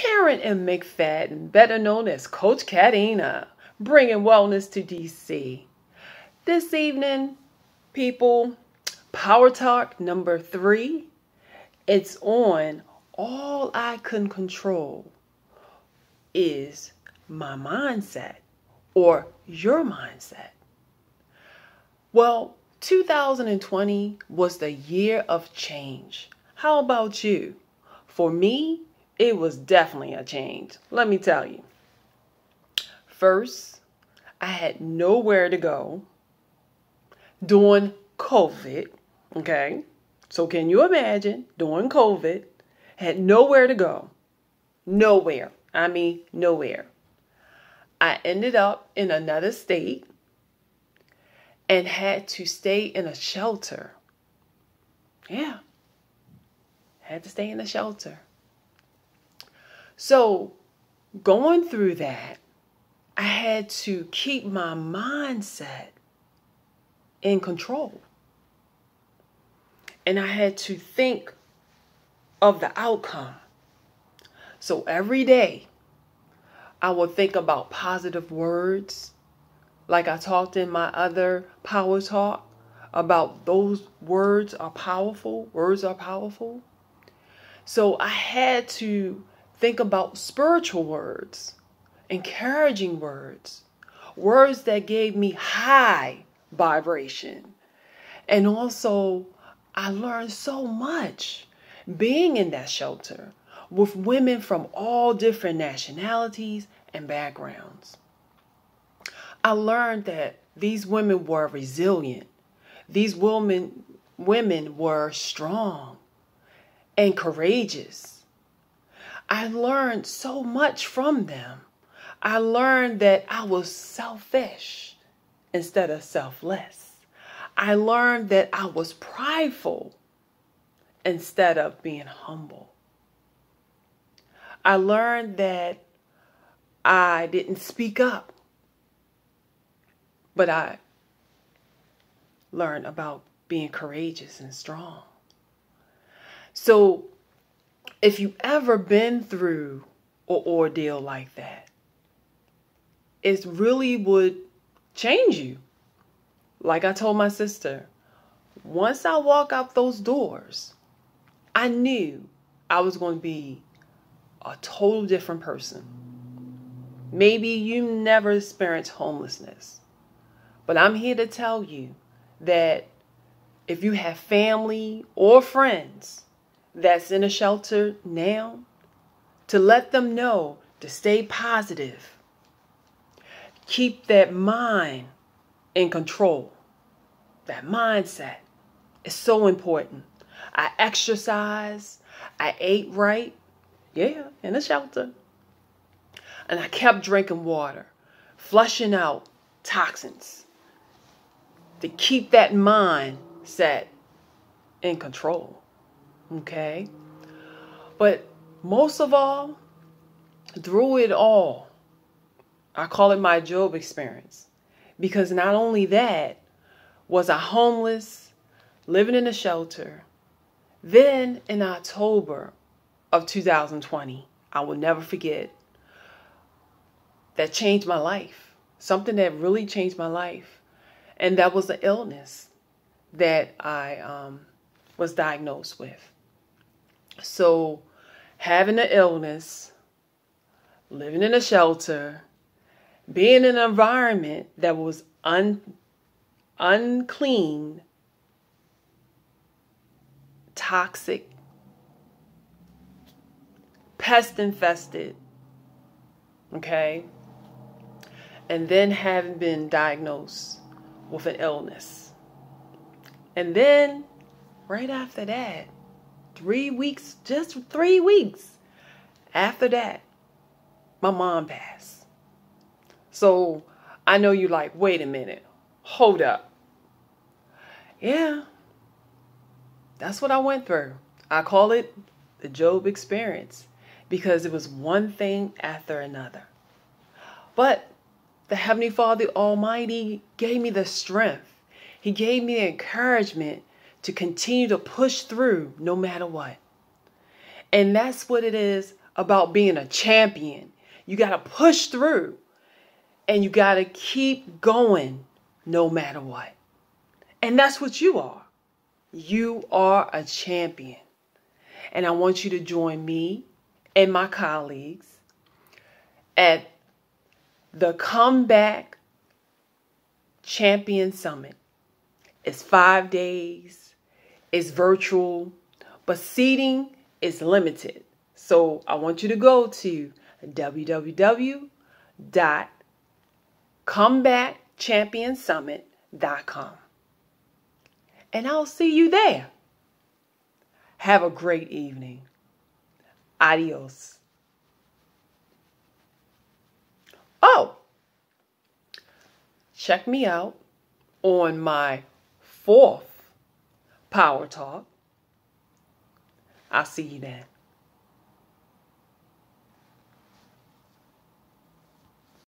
Karen M. McFadden, better known as Coach Katina, bringing wellness to DC. This evening, people, Power Talk number 3. It's on all I can control is my mindset or your mindset. Well, 2020 was the year of change. How about you? For me, it was definitely a change. Let me tell you. First, I had nowhere to go during COVID. Okay. So can you imagine during COVID, had nowhere to go. Nowhere. I mean, nowhere. I ended up in another state and had to stay in a shelter. Yeah. Had to stay in a shelter. So going through that, I had to keep my mindset in control. And I had to think of the outcome. So every day, I would think about positive words. Like I talked in my other Power Talk about those words are powerful. Words are powerful. So I had to think about spiritual words, encouraging words, words that gave me high vibration. And also, I learned so much being in that shelter with women from all different nationalities and backgrounds. I learned that these women were resilient. These women were strong and courageous. I learned so much from them. I learned that I was selfish instead of selfless. I learned that I was prideful instead of being humble. I learned that I didn't speak up, but I learned about being courageous and strong. So if you've ever been through an ordeal like that, it really would change you. Like I told my sister, once I walk out those doors, I knew I was going to be a total different person. Maybe you never experienced homelessness, but I'm here to tell you that if you have family or friends that's in a shelter now, to let them know to stay positive. Keep that mind in control. That mindset is so important. I exercise. I ate right. Yeah, in a shelter. And I kept drinking water, flushing out toxins to keep that mindset in control. Okay? But most of all, through it all, I call it my Job experience. Because not only that, was I homeless, living in a shelter. Then in October of 2020, I will never forget, that changed my life. Something that really changed my life. And that was the illness that I was diagnosed with. So having an illness, living in a shelter, being in an environment that was unclean, toxic, pest infested, okay? And then having been diagnosed with an illness. And then right after that, 3 weeks, just 3 weeks after that, my mom passed. So I know you're like, wait a minute, hold up. Yeah, that's what I went through. I call it the Job experience because it was one thing after another. But the Heavenly Father Almighty gave me the strength. He gave me the encouragement to continue to push through no matter what. And that's what it is about being a champion. You got to push through and you got to keep going no matter what. And that's what you are. You are a champion. And I want you to join me and my colleagues at the Comeback Champion Summit. It's 5 days. It's virtual, but seating is limited. So I want you to go to www.comebackchampionsummit.com. And I'll see you there. Have a great evening. Adios. Oh, check me out on my 4th Power Talk. I'll see you then.